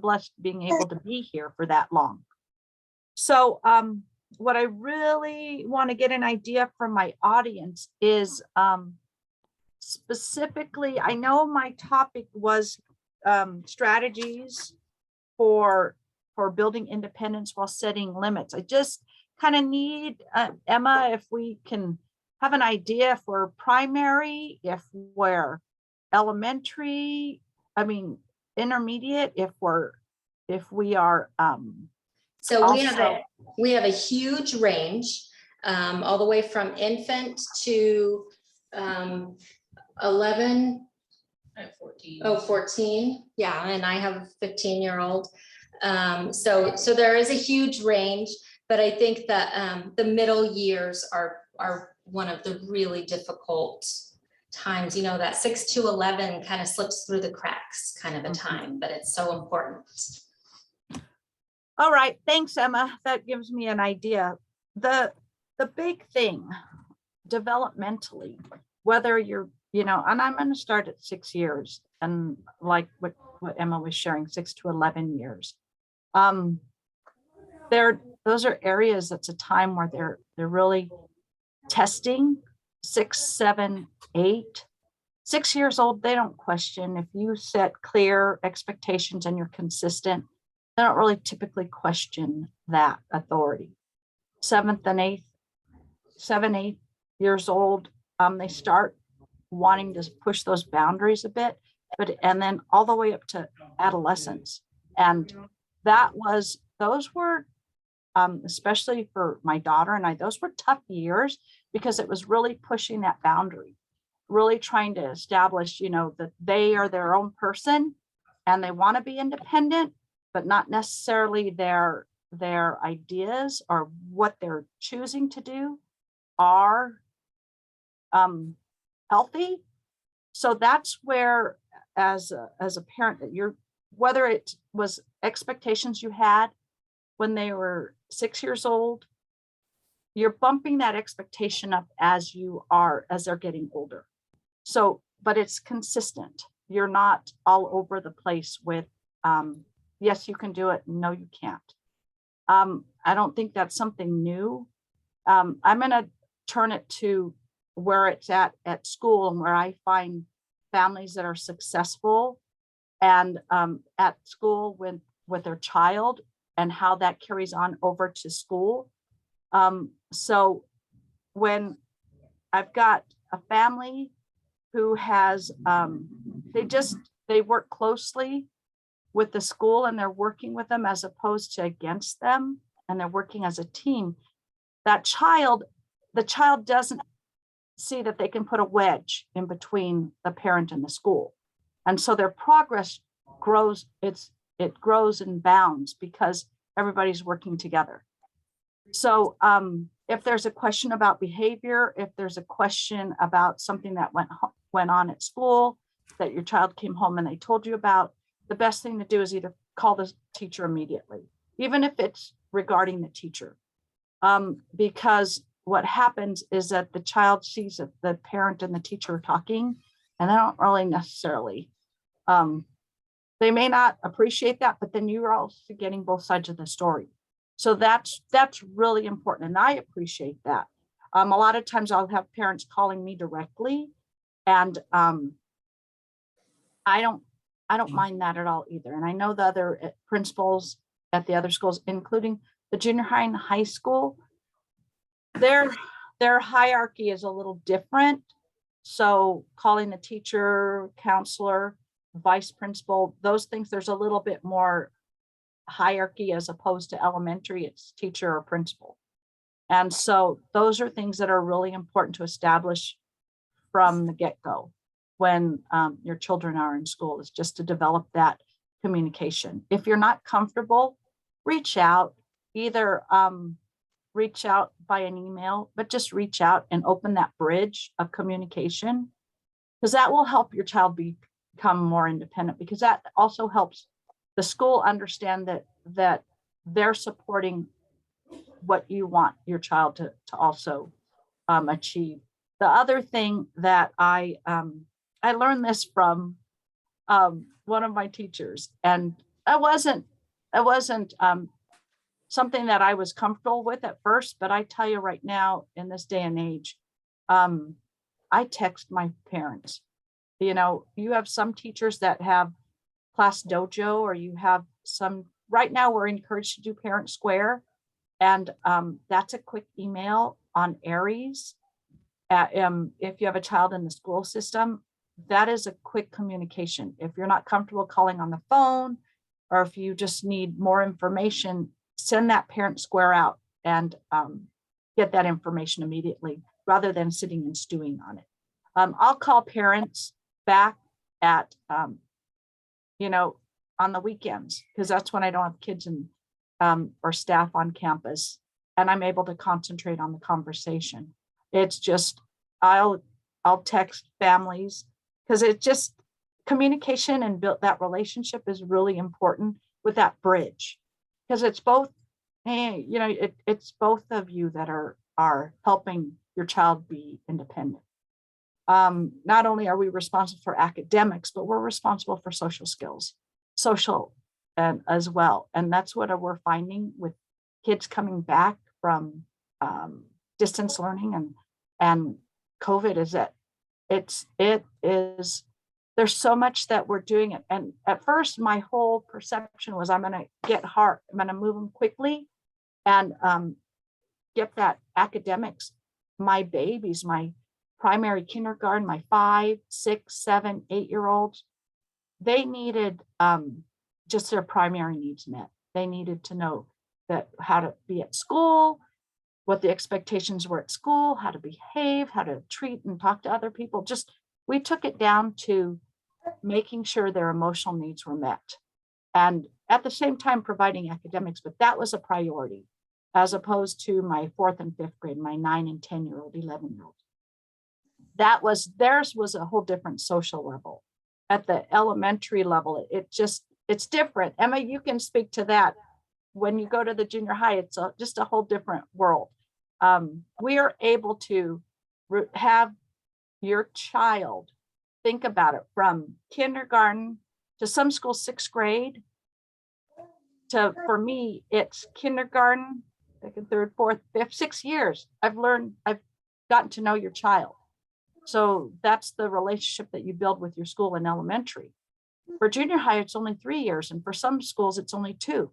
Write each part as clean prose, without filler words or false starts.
blessed being able to be here for that long. So what I really want to get an idea from my audience is specifically, I know my topic was strategies for building independence while setting limits. I just kind of need Emma, if we can have an idea if we're primary, if we're elementary, I mean intermediate, if we are so also, we have a huge range, all the way from infant to 11 14. Oh, 14. Yeah, and I have a 15-year-old. So there is a huge range, but I think that the middle years are one of the really difficult times. You know, that 6 to 11 kind of slips through the cracks kind of a time, but it's so important. all right, thanks, Emma. That gives me an idea. The big thing developmentally, whether you're, you know, and I'm going to start at 6 years, and like what Emma was sharing, 6 to 11 years. Those are areas that's a time where they're really testing. 6, 7, 8, 6 years old, they don't question. If you set clear expectations and you're consistent, they don't really typically question that authority. 7th and 8th, 7, 8 years old, they start wanting to push those boundaries a bit, and then all the way up to adolescence. And those were, especially for my daughter and I, those were tough years because it was really pushing that boundary, really trying to establish, you know, that they are their own person and they want to be independent, but not necessarily their ideas or what they're choosing to do are healthy. So that's where, as a parent, that you're, whether it was expectations you had when they were 6 years old, you're bumping that expectation up as they're getting older. So, but it's consistent. You're not all over the place with, yes, you can do it. No, you can't. I don't think that's something new. I'm going to turn it to where it's at school and where I find families that are successful and at school with their child and how that carries on over to school. So when I've got a family who has, they work closely with the school and they're working with them as opposed to against them, and they're working as a team, the child doesn't see that they can put a wedge in between the parent and the school. And so their progress grows, it grows in bounds because everybody's working together. So if there's a question about behavior, if there's a question about something that went on at school that your child came home and they told you about, the best thing to do is either call the teacher immediately, even if it's regarding the teacher. Because what happens is that the child sees that the parent and the teacher are talking, and they don't really necessarily, they may not appreciate that, but then you're also getting both sides of the story. So that's really important. And I appreciate that. A lot of times I'll have parents calling me directly, and I don't mind that at all either. And I know the other principals at the other schools, including the junior high and high school, their hierarchy is a little different. So calling the teacher, counselor, vice principal, those things, there's a little bit more hierarchy as opposed to elementary, it's teacher or principal. And so those are things that are really important to establish from the get-go when your children are in school, is just to develop that communication. If you're not comfortable, reach out, either reach out by an email, but just reach out and open that bridge of communication, because that will help your child become more independent, because that also helps the school understand that they're supporting what you want your child to also achieve. The other thing that I learned this from one of my teachers, and it wasn't something that I was comfortable with at first, but I tell you right now, in this day and age, I text my parents. You know, you have some teachers that have class dojo, or you have some, right now we're encouraged to do Parent Square. And that's a quick email on Aries. If you have a child in the school system, that is a quick communication. If you're not comfortable calling on the phone, or if you just need more information, send that Parent Square out and get that information immediately, rather than sitting and stewing on it. I'll call parents back at, you know, on the weekends, because that's when I don't have kids and or staff on campus, and I'm able to concentrate on the conversation. It's just, I'll text families, because it just, communication and build that relationship is really important with that bridge, because it's both, hey, you know, it's both of you that are helping your child be independent. Not only are we responsible for academics, but we're responsible for social skills, social and as well. And that's what we're finding with kids coming back from distance learning and COVID, is that it is, there's so much that we're doing it. And at first, my whole perception was, I'm going to get hard, I'm going to move them quickly and get that academics, my babies, my primary kindergarten, my 5, 6, 7, 8-year-olds, they needed just their primary needs met. They needed to know that how to be at school, what the expectations were at school, how to behave, how to treat and talk to other people. Just, we took it down to making sure their emotional needs were met. And at the same time, providing academics, but that was a priority, as opposed to my 4th and 5th grade, my 9 and 10-year-old, 11-year-old. That was, theirs was a whole different social level. At the elementary level, it's different. Emma, you can speak to that. When you go to the junior high, it's just a whole different world. We are able to have your child think about it from kindergarten to some schools 6th grade to, for me, it's kindergarten, 2nd, 3rd, 4th, 5th, 6 years. I've gotten to know your child. So that's the relationship that you build with your school in elementary. For junior high, it's only 3 years. And for some schools, it's only 2.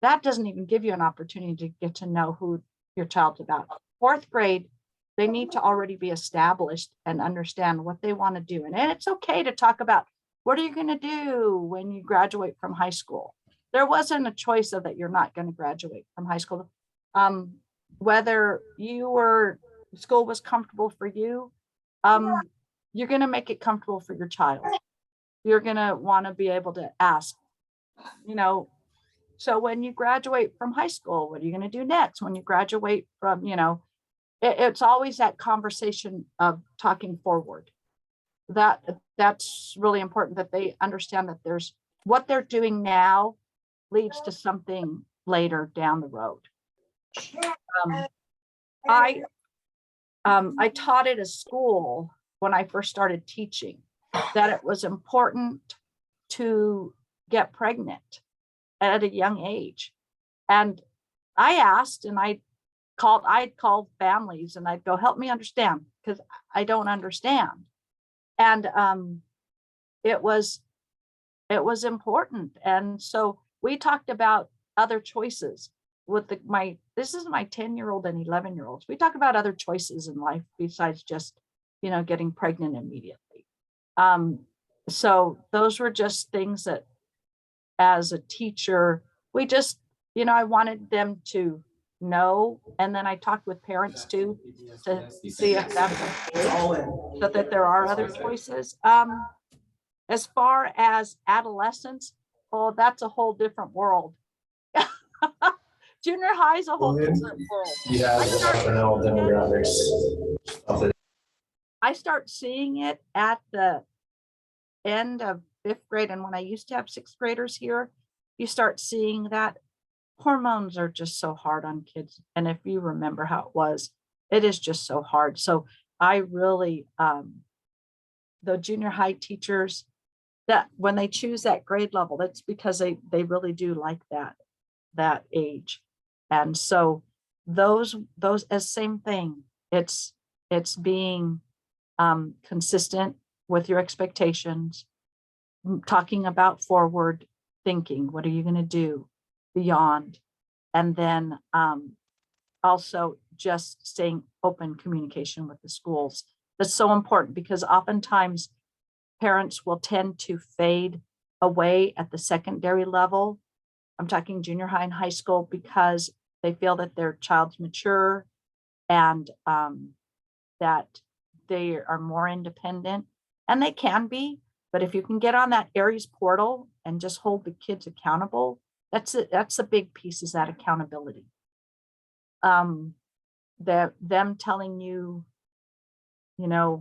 That doesn't even give you an opportunity to get to know who your child's about. 4th grade, they need to already be established and understand what they want to do. And it's okay to talk about, what are you going to do when you graduate from high school? There wasn't a choice of that you're not going to graduate from high school. Whether school was comfortable for you, you're going to make it comfortable for your child. You're going to want to be able to ask, you know, so when you graduate from high school, what are you going to do next? When you graduate from, you know, it's always that conversation of talking forward. That's really important, that they understand that there's what they're doing now leads to something later down the road. I taught at a school when I first started teaching that it was important to get pregnant at a young age. And I asked, and I'd call families and I'd go, help me understand, because I don't understand. And it was important. And so we talked about other choices with this is my 10-year-old and 11-year-olds. We talk about other choices in life besides just, you know, getting pregnant immediately. So those were just things that, as a teacher, we just, you know, I wanted them to know. And then I talked with parents too, to see if that's okay, so that there are other choices. As far as adolescence, oh, that's a whole different world. Junior high is a whole different world. I start seeing it at the end of 5th grade. And when I used to have 6th graders here, you start seeing that hormones are just so hard on kids. And if you remember how it was, it is just so hard. So I really, the junior high teachers, that when they choose that grade level, that's because they really do like that age. And so those as same thing. It's being consistent with your expectations, talking about forward thinking. What are you going to do beyond? And then also just staying open communication with the schools. That's so important because oftentimes parents will tend to fade away at the secondary level. I'm talking junior high and high school because they feel that their child's mature and that they are more independent, and they can be. But if you can get on that Aries portal and just hold the kids accountable, that's it. That's a big piece, is that accountability. Them telling you, yeah,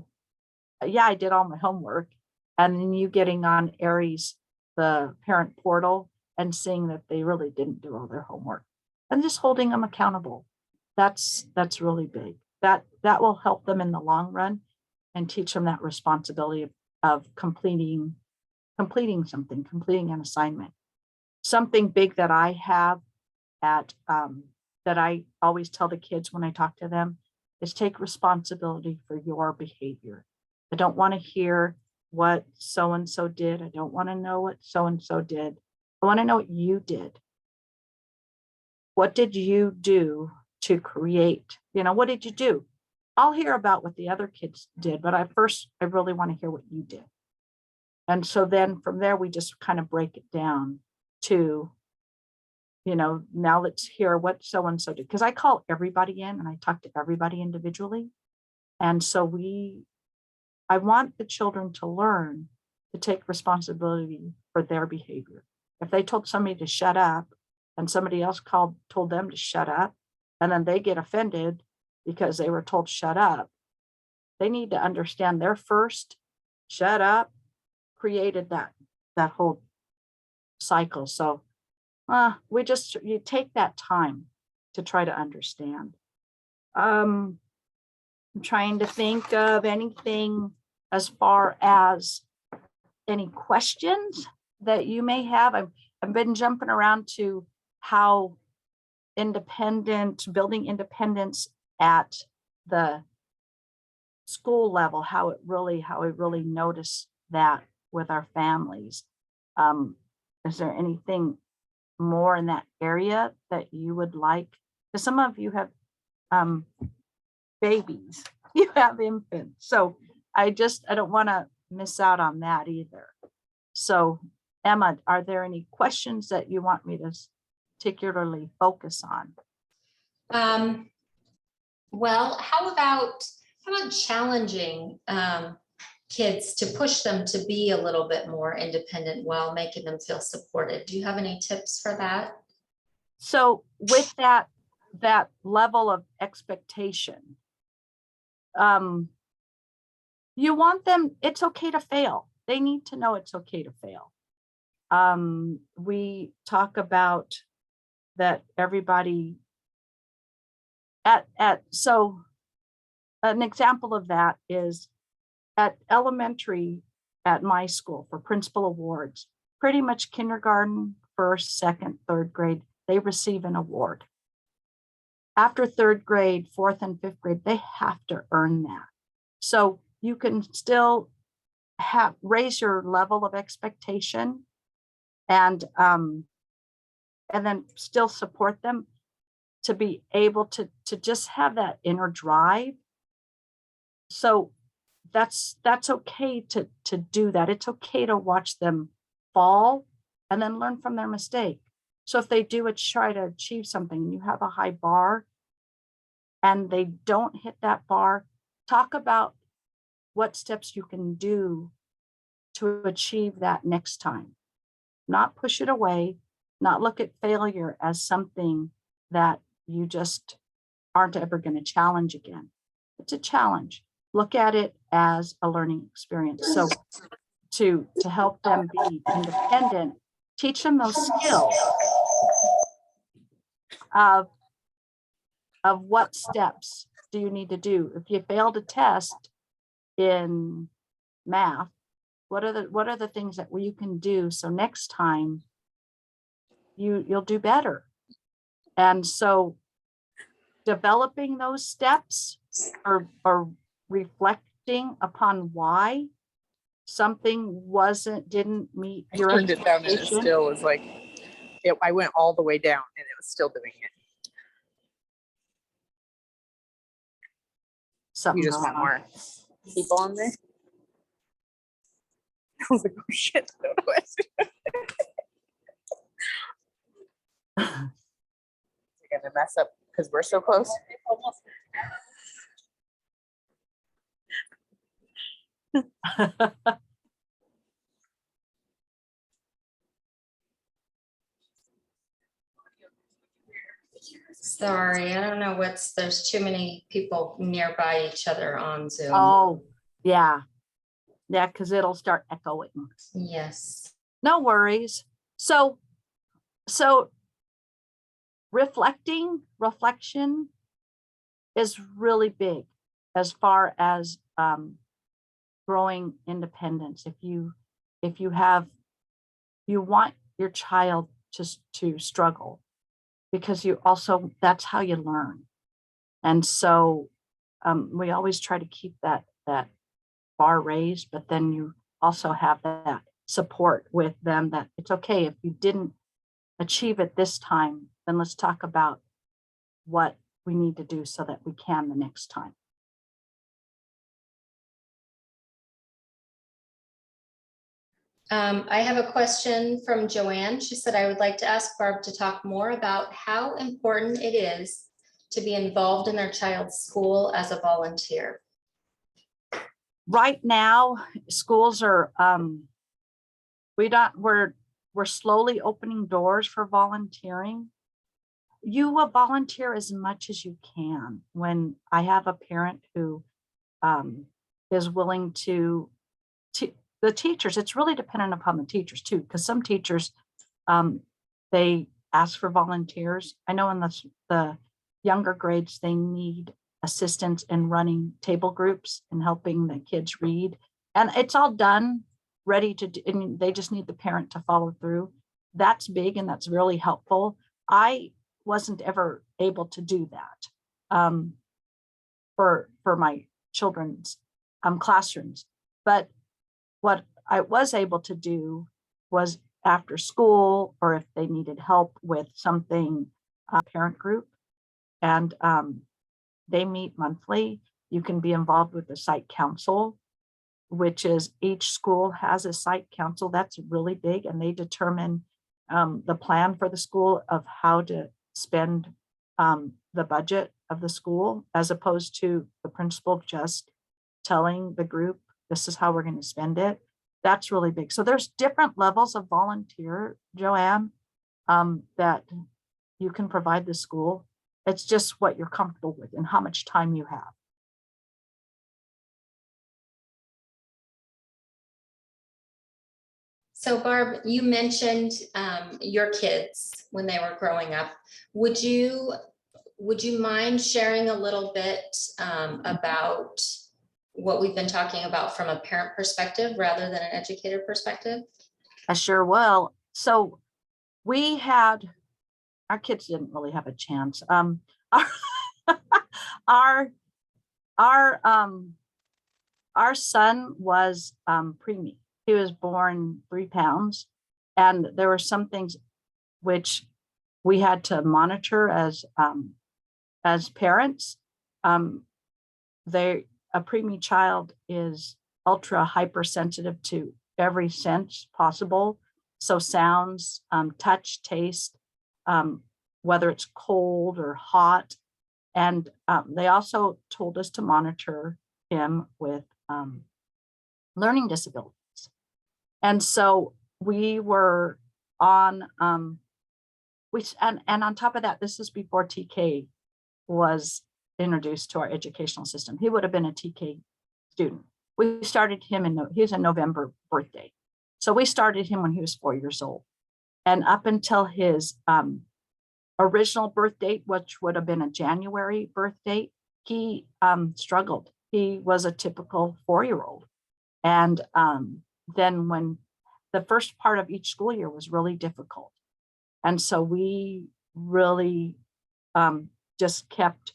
I did all my homework, and then you getting on Aries, the parent portal, and seeing that they really didn't do all their homework, and just holding them accountable. That's really big. That will help them in the long run and teach them that responsibility of completing something, completing an assignment. Something big that I have at that I always tell the kids when I talk to them is take responsibility for your behavior. I don't want to hear what so and so did. I don't want to know what so and so did. I want to know what you did. What did you do to create? What did you do? I'll hear about what the other kids did, but I really want to hear what you did. And so then from there, we just kind of break it down to, now let's hear what so-and-so did. Because I call everybody in and I talk to everybody individually. And so I want the children to learn to take responsibility for their behavior. If they told somebody to shut up and somebody else told them to shut up, and then they get offended because they were told shut up, they need to understand their first shut up created that whole cycle. So you take that time to try to understand. I'm trying to think of anything as far as any questions that you may have. I've been jumping around to how building independence at the school level, how I really notice that with our families. Is there anything more in that area that you would like? Because some of you have babies, you have infants. So I don't want to miss out on that either. So Emma, are there any questions that you want me to particularly focus on? Well, how about challenging kids to push them to be a little bit more independent while making them feel supported? Do you have any tips for that? So with that level of expectation, you want them, it's okay to fail. They need to know it's okay to fail. We talk about that everybody so an example of that is at elementary at my school for principal awards, pretty much kindergarten, first, second, third grade, they receive an award. After third grade, fourth and fifth grade, they have to earn that. So you can still raise your level of expectation and then still support them to be able to just have that inner drive. So that's okay to do that. It's okay to watch them fall and then learn from their mistake. So if they do try to achieve something and you have a high bar and they don't hit that bar, talk about what steps you can do to achieve that next time. Not push it away, not look at failure as something that you just aren't ever going to challenge again. It's a challenge. Look at it as a learning experience. So to help them be independent, teach them those skills of what steps do you need to do. If you failed a test in math, What are the things that you can do so next time you'll do better? And so developing those steps or reflecting upon why something didn't meet I your turned it down and it expectation. still was like, I went all the way down and it was still doing it. Something You just going want on. more people on there? I was like, oh shit. I don't know what to do. You're gonna mess up because we're so close. Sorry, I don't know there's too many people nearby each other on Zoom. Oh, yeah. Yeah, because it'll start echoing. Yes. No worries. So reflection is really big as far as growing independence. If you want your child to struggle, because that's how you learn. And so we always try to keep that bar raised, but then you also have that support with them that it's okay if you didn't achieve it this time, then let's talk about what we need to do so that we can the next time. I have a question from Joanne. She said, I would like to ask Barb to talk more about how important it is to be involved in their child's school as a volunteer. Right now, schools are, we're slowly opening doors for volunteering. You will volunteer as much as you can. When I have a parent who is willing to the teachers, it's really dependent upon the teachers too, because some teachers, they ask for volunteers. I know in the younger grades, they need assistance in running table groups and helping the kids read. And it's all done, ready to do, and they just need the parent to follow through. That's big and that's really helpful. I wasn't ever able to do that for my children's classrooms. But what I was able to do was after school, or if they needed help with something, parent group, and they meet monthly. You can be involved with the site council, which is each school has a site council. That's really big, and they determine the plan for the school of how to spend the budget of the school, as opposed to the principal just telling the group, this is how we're going to spend it. That's really big. So there's different levels of volunteer, Joanne, that you can provide the school. It's just what you're comfortable with and how much time you have. So Barb, you mentioned your kids when they were growing up. Would you mind sharing a little bit about what we've been talking about from a parent perspective rather than an educator perspective? I sure will. So our kids didn't really have a chance. Our son was preemie. He was born 3 pounds, and there were some things which we had to monitor as parents. A preemie child is ultra hypersensitive to every sense possible. So sounds, touch, taste, whether it's cold or hot. And they also told us to monitor him with learning disabilities. And so we were on, and on top of that, this is before TK was introduced to our educational system. He would have been a TK student. We started him he was a November birthday. So we started him when he was 4 years old. And up until his original birth date, which would have been a January birth date, he struggled. He was a typical 4-year-old. And then when the first part of each school year was really difficult. And so we really just kept,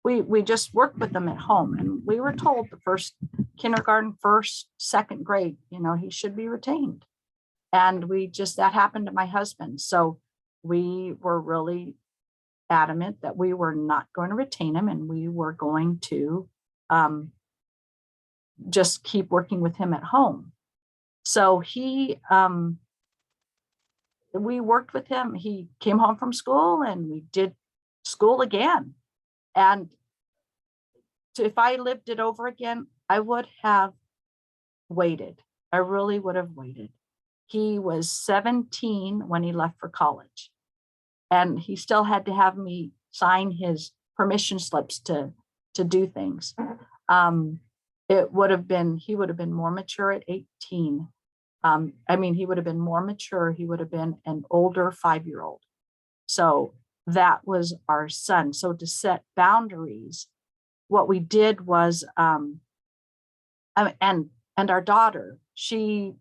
we just worked with them at home, and we were told the first kindergarten, first, second grade, you know, he should be retained. And that happened to my husband. So we were really adamant that we were not going to retain him, and we were going to just keep working with him at home. So we worked with him. He came home from school and we did school again. And if I lived it over again, I would have waited. I really would have waited. He was 17 when he left for college, and he still had to have me sign his permission slips to do things. He would have been more mature at 18. He would have been more mature. He would have been an older 5-year-old. So that was our son. So to set boundaries, what we did was, and our daughter, she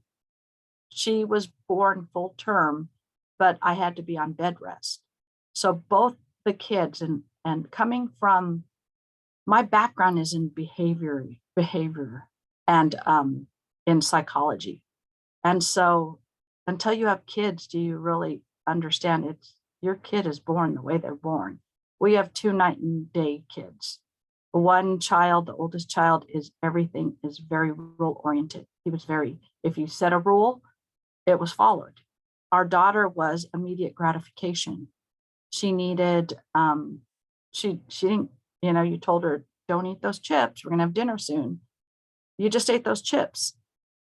was born full term, but I had to be on bed rest. So both the kids, and coming from, my background is in behavior and in psychology. And so until you have kids, do you really understand your kid is born the way they're born. We have 2 night and day kids. One child, the oldest child, is very rule oriented. If you set a rule, it was followed. Our daughter was immediate gratification. She needed, she didn't, you told her, don't eat those chips. We're gonna have dinner soon. You just ate those chips.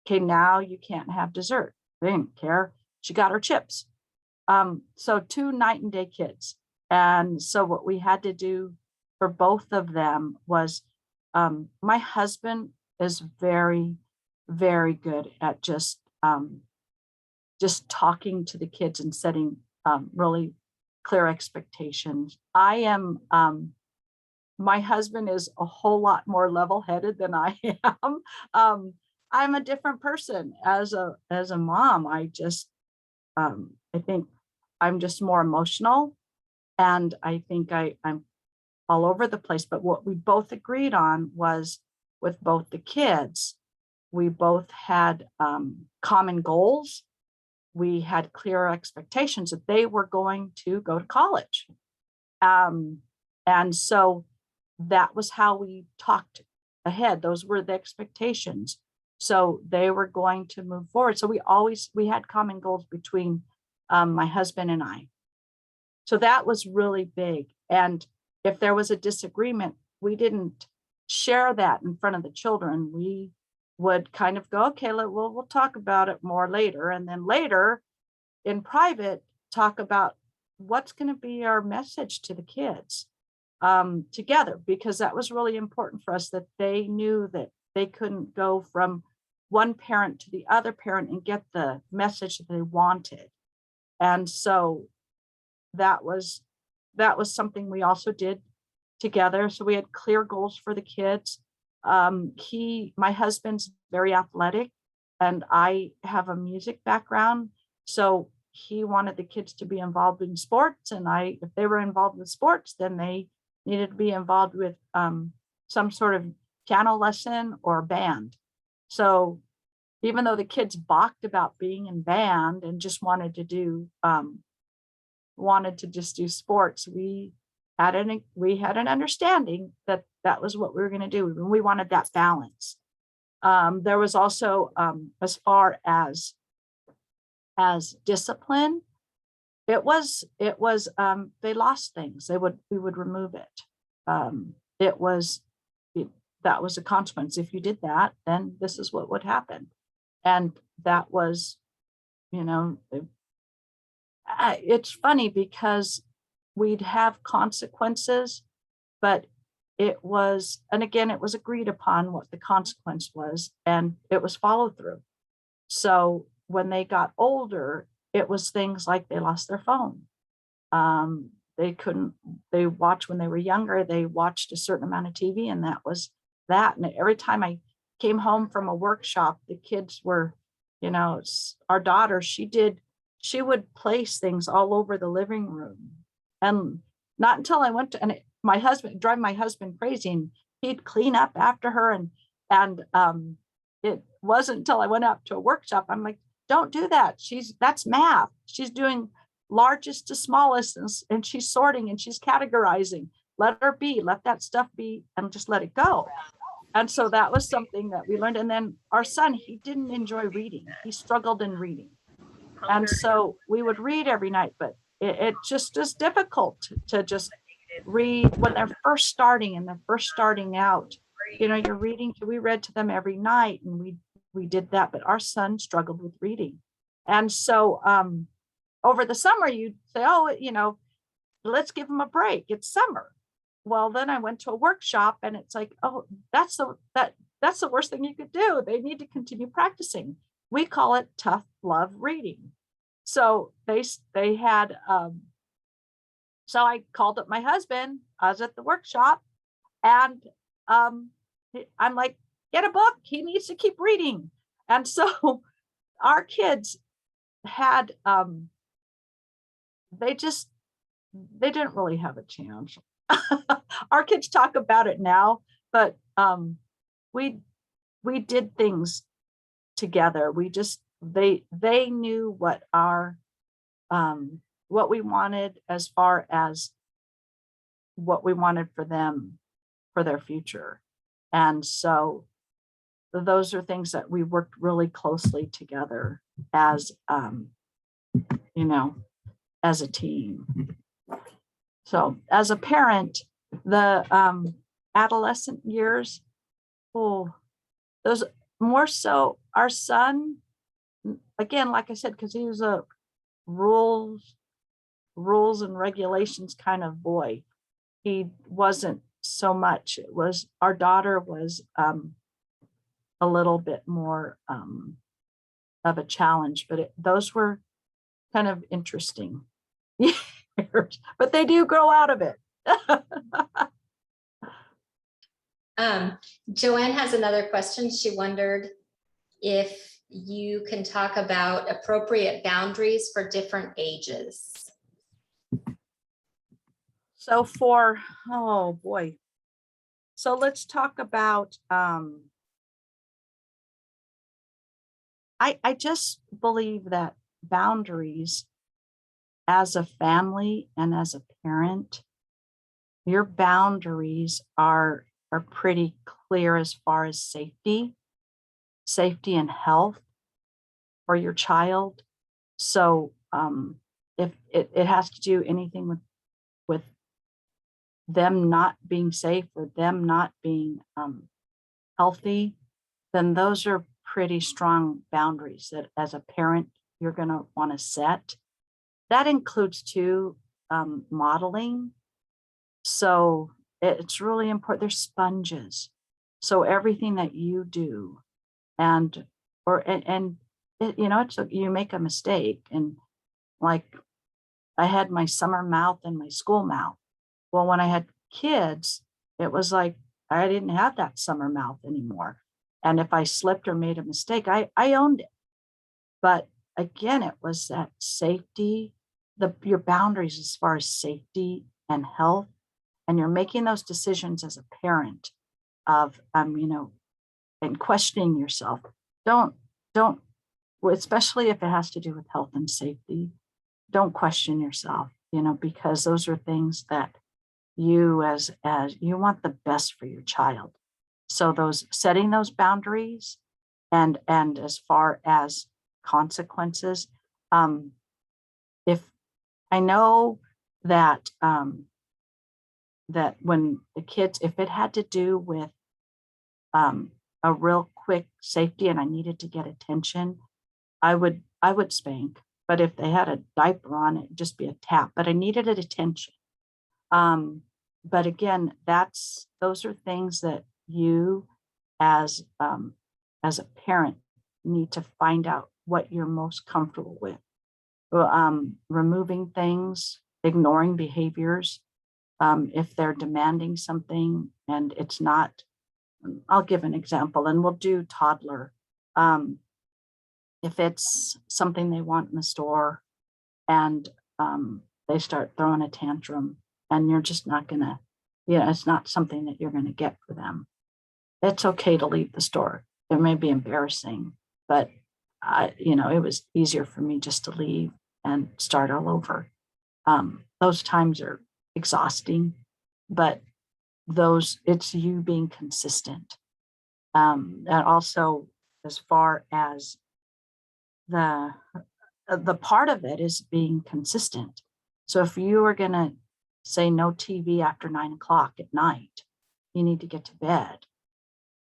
Okay, now you can't have dessert. They didn't care. She got her chips. So 2 night and day kids. And so what we had to do for both of them was, my husband is very, very good at just talking to the kids and setting really clear expectations. My husband is a whole lot more level-headed than I am. I'm a different person as a mom. I think I'm just more emotional, and I think I'm all over the place. But what we both agreed on was, with both the kids, we both had common goals. We had clear expectations that they were going to go to college. And so that was how we talked ahead. Those were the expectations. So they were going to move forward. So we had common goals between my husband and I. So that was really big. And if there was a disagreement, we didn't share that in front of the children. We would kind of go, okay, we'll talk about it more later. And then later in private, talk about what's going to be our message to the kids together, because that was really important for us, that they knew that they couldn't go from one parent to the other parent and get the message that they wanted. And so that was something we also did together. So we had clear goals for the kids. My husband's very athletic, and I have a music background. So he wanted the kids to be involved in sports, and if they were involved with sports, then they needed to be involved with some sort of piano lesson or band. So even though the kids balked about being in band and just wanted to just do sports, we had an understanding that that was what we were going to do. We wanted that balance. There was also, as far as discipline, it was they lost things. We would remove it. That was a consequence. If you did that, then this is what would happen. And that was, it's funny because we'd have consequences, but it was agreed upon what the consequence was, and it was followed through. So when they got older, it was things like they lost their phone. They watched when they were younger, they watched a certain amount of TV, and that was that. And every time I came home from a workshop, the kids were You know, it's our daughter, she would place things all over the living room. And not until I went to, and my husband, drive my husband crazy, and he'd clean up after her. And it wasn't until I went up to a workshop, I'm like, don't do that. That's math. She's doing largest to smallest, and she's sorting and she's categorizing. Let her be, let that stuff be, and just let it go. And so that was something that we learned. And then our son, he didn't enjoy reading. He struggled in reading. And so we would read every night, but it just is difficult to just read when they're first starting and they're first starting out. You know, you're reading, we read to them every night, and we did that, but our son struggled with reading. And so over the summer, you'd say, oh, you know, let's give him a break. It's summer. Well, then I went to a workshop, and it's like, oh, that's the worst thing you could do. They need to continue practicing. We call it tough love reading. So they had, so I called up my husband. I was at the workshop, and I'm like, get a book. He needs to keep reading. And so our kids had, they didn't really have a chance. Our kids talk about it now, but we did things together. They knew what what we wanted, as far as what we wanted for them, for their future. And so those are things that we worked really closely together as, you know, as a team. So as a parent, the adolescent years, oh, those more so, our son, again, like I said, because he was a rules and regulations kind of boy. He wasn't so much. It was, our daughter was a little bit more of a challenge, but those were kind of interesting years, but they do grow out of it. Joanne has another question. She wondered if you can talk about appropriate boundaries for different ages. So oh boy. So let's talk about, I just believe that boundaries, as a family and as a parent, your boundaries are pretty clear as far as safety and health for your child. So if it has to do anything with them not being safe, or them not being healthy, then those are pretty strong boundaries that as a parent you're going to want to set. That includes too modeling. So it's really important. They're sponges. So everything that you do, and you know, you make a mistake, and like I had my summer mouth and my school mouth. Well, when I had kids, it was like I didn't have that summer mouth anymore. And if I slipped or made a mistake, I owned it. But again, it was that safety, your boundaries as far as safety and health. And you're making those decisions as a parent of, you know, and questioning yourself. Don't, especially if it has to do with health and safety, don't question yourself, you know, because those are things that you as you want the best for your child. So those setting those boundaries, and as far as consequences, if I know that that when the kids, if it had to do with a real quick safety and I needed to get attention, I would spank. But if they had a diaper on, it'd just be a tap. But I needed attention. But again, those are things that you as a parent need to find out what you're most comfortable with. Removing things, ignoring behaviors. If they're demanding something and it's not, I'll give an example, and we'll do toddler. if it's something they want in the store and they start throwing a tantrum and you're just not gonna, it's not something that you're gonna get for them. It's okay to leave the store. It may be embarrassing, but it was easier for me just to leave and start all over. Those times are exhausting, but it's you being consistent. And also, as far as the part of it is being consistent. So if you are going to say no TV after 9 o'clock at night, you need to get to bed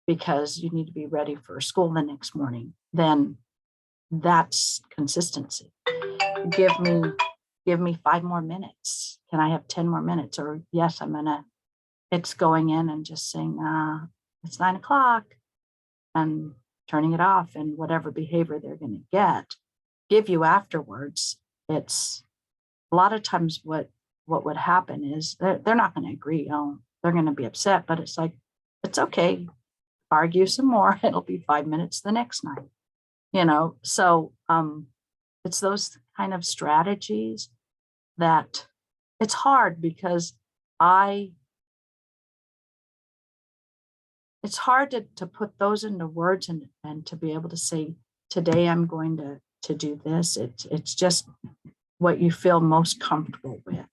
because you need to be ready for school the next morning, then that's consistency. Give me 5 more minutes. Can I have 10 more minutes? Or yes, it's going in and just saying, it's 9 o'clock and turning it off, and whatever behavior they're going to give you afterwards. It's a lot of times what would happen is they're not going to agree. They're going to be upset, but it's like, it's okay. Argue some more. It'll be 5 minutes the next night, so it's those kind of strategies that it's hard because it's hard to put those into words and to be able to say, today I'm going to do this. It's just what you feel most comfortable with.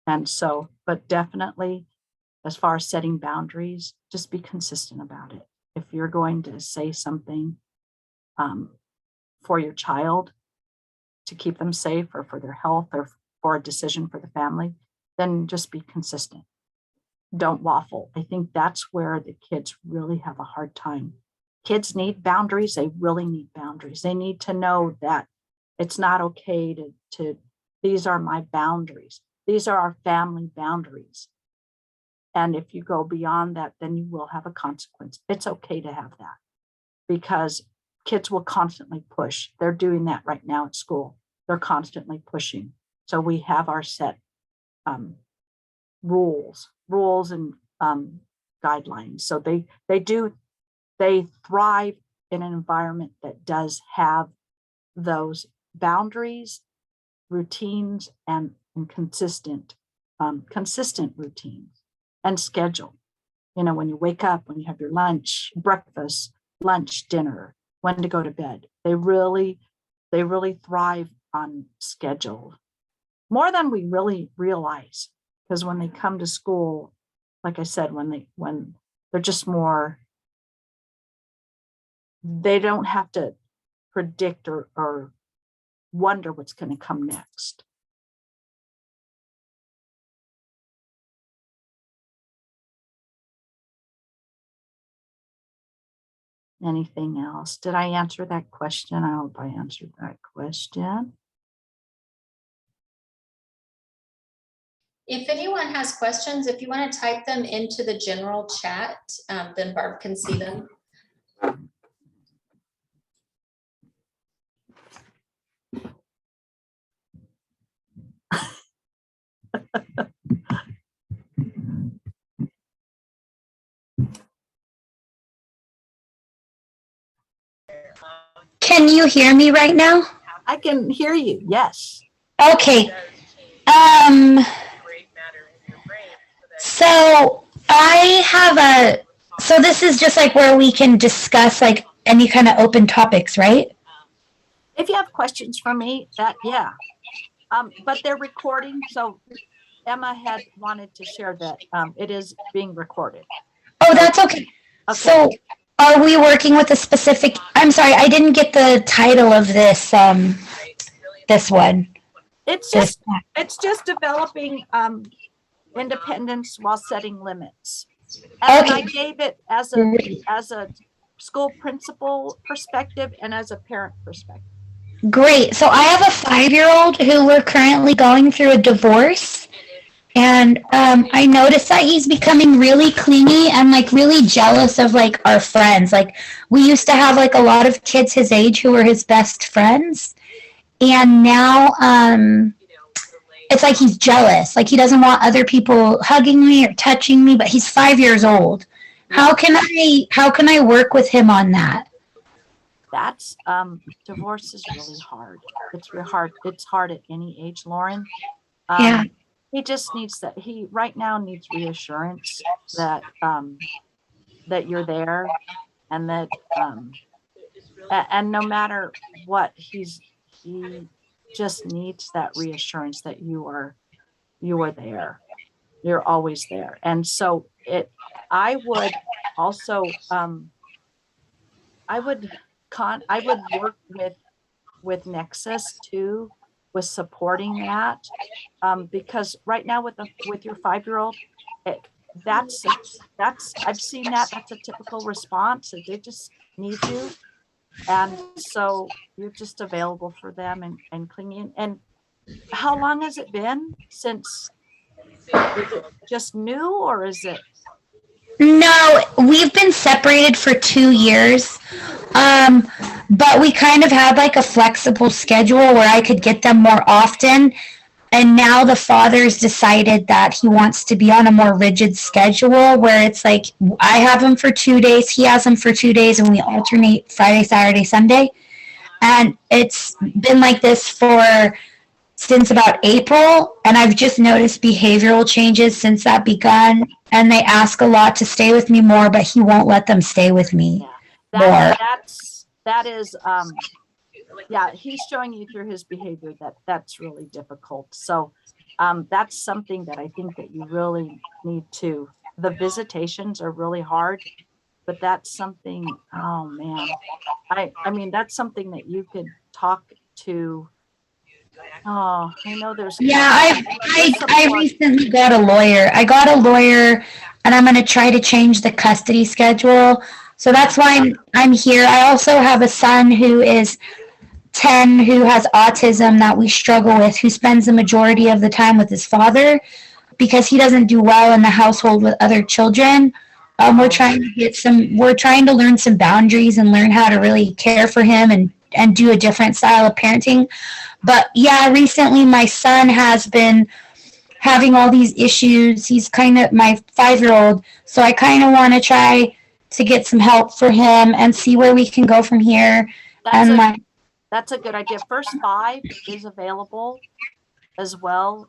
And so, but definitely as far as setting boundaries, just be consistent about it. If you're going to say something for your child to keep them safe or for their health or for a decision for the family, then just be consistent. Don't waffle. I think that's where the kids really have a hard time. Kids need boundaries. They really need boundaries. They need to know that it's not okay to these are my boundaries. These are our family boundaries. And if you go beyond that, then you will have a consequence. It's okay to have that because kids will constantly push. They're doing that right now at school. They're constantly pushing. So we have our set rules and guidelines. So they thrive in an environment that does have those boundaries, routines, and consistent routines and schedule. When you wake up, when you have your lunch, breakfast, lunch, dinner, when to go to bed. They really thrive on schedule more than we really realize. Because when they come to school, like I said, when they're just more, they don't have to predict or wonder what's going to come next. Anything else? Did I answer that question? I hope I answered that question. If anyone has questions, if you want to type them into the general chat, then Barb can see them. Can you hear me right now? I can hear you. Yes. Okay. So so this is just like where we can discuss like any kind of open topics, right? If you have questions for me, yeah. But they're recording. So Emma had wanted to share that it is being recorded. Oh, that's okay. So are we working with a specific, I'm sorry, I didn't get the title of this, this one. It's just developing independence while setting limits. And I gave it as a school principal perspective and as a parent perspective. Great. So I have a 5-year-old who we're currently going through a divorce. And I noticed that he's becoming really clingy and like really jealous of like our friends. Like we used to have like a lot of kids his age who were his best friends. And now it's like he's jealous. Like he doesn't want other people hugging me or touching me, but he's 5 years old. How can I work with him on that? that's, divorce is really hard. It's really hard. It's hard at any age, Lauren. Yeah. He just needs that, he right now needs reassurance that, that you're there, and that, and no matter what, he just needs that reassurance that you are there. You're always there. And so I would also, I would work with Nexus too, with supporting that. Because right now with your 5-year-old, it, that's, I've seen that, that's a typical response. They just need you. And so you're just available for them and clinging. And how long has it been since, is it just new, or is it? No, we've been separated for 2 years. Um, but we kind of had like a flexible schedule where I could get them more often. And now the father's decided that he wants to be on a more rigid schedule where it's like I have him for 2 days, he has him for 2 days, and we alternate Friday, Saturday, Sunday. And it's been like this for since about April, and I've just noticed behavioral changes since that begun. And they ask a lot to stay with me more, but he won't let them stay with me Yeah, more. that is, yeah, he's showing you through his behavior that that's really difficult. So, that's something that I think that you really need to, the visitations are really hard, but that's something, oh man, I mean, that's something that you could talk to. Oh, I know there's. Yeah, there's I support. recently got a lawyer. I got a lawyer, and I'm going to try to change the custody schedule. So that's why I'm here. I also have a son who is 10 who has autism that we struggle with, who spends the majority of the time with his father because he doesn't do well in the household with other children. We're trying to learn some boundaries and learn how to really care for him and do a different style of parenting. But yeah, recently my son has been having all these issues. He's kind of my 5-year-old. So I kind of want to try to get some help for him and see where we can go from here. That's And a, that's a good idea. First 5 is available as well.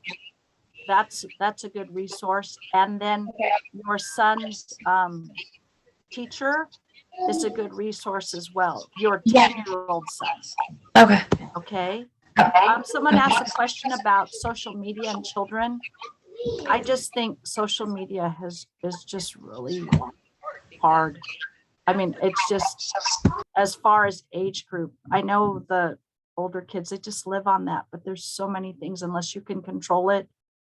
That's a good resource. And then your son's, teacher is a good resource as well. Your Yeah. 10-year-old son. Okay. Okay. Someone asked a question about social media and children. I just think social media is just really hard. I mean, it's just, as far as age group, I know the older kids, they just live on that, but there's so many things unless you can control it.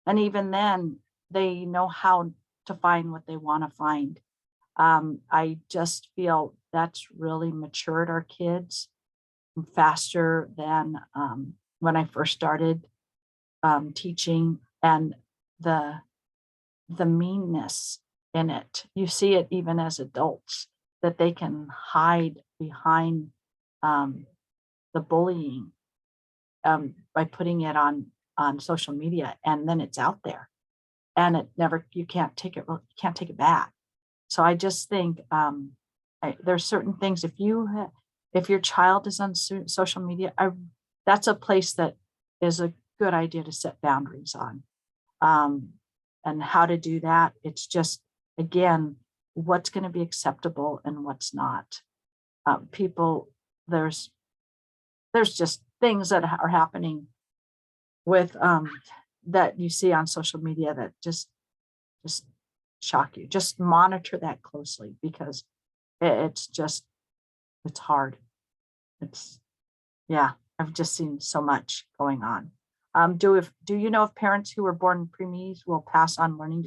And even then, they know how to find what they want to find. I just feel that's really matured our kids faster than, when I first started, teaching, and the meanness in it. You see it even as adults, that they can hide behind, the bullying, by putting it on social media, and then it's out there, and it never, you can't take it back. So I just think, there's certain things, if your child is on social media, that's a place that is a good idea to set boundaries on. And how to do that, it's just, again, what's going to be acceptable and what's not. People, there's just things that are happening with, that you see on social media that just shock you. Just monitor that closely, because it's just, it's hard. It's, yeah, I've just seen so much going on. Do you know if parents who were born preemies will pass on learning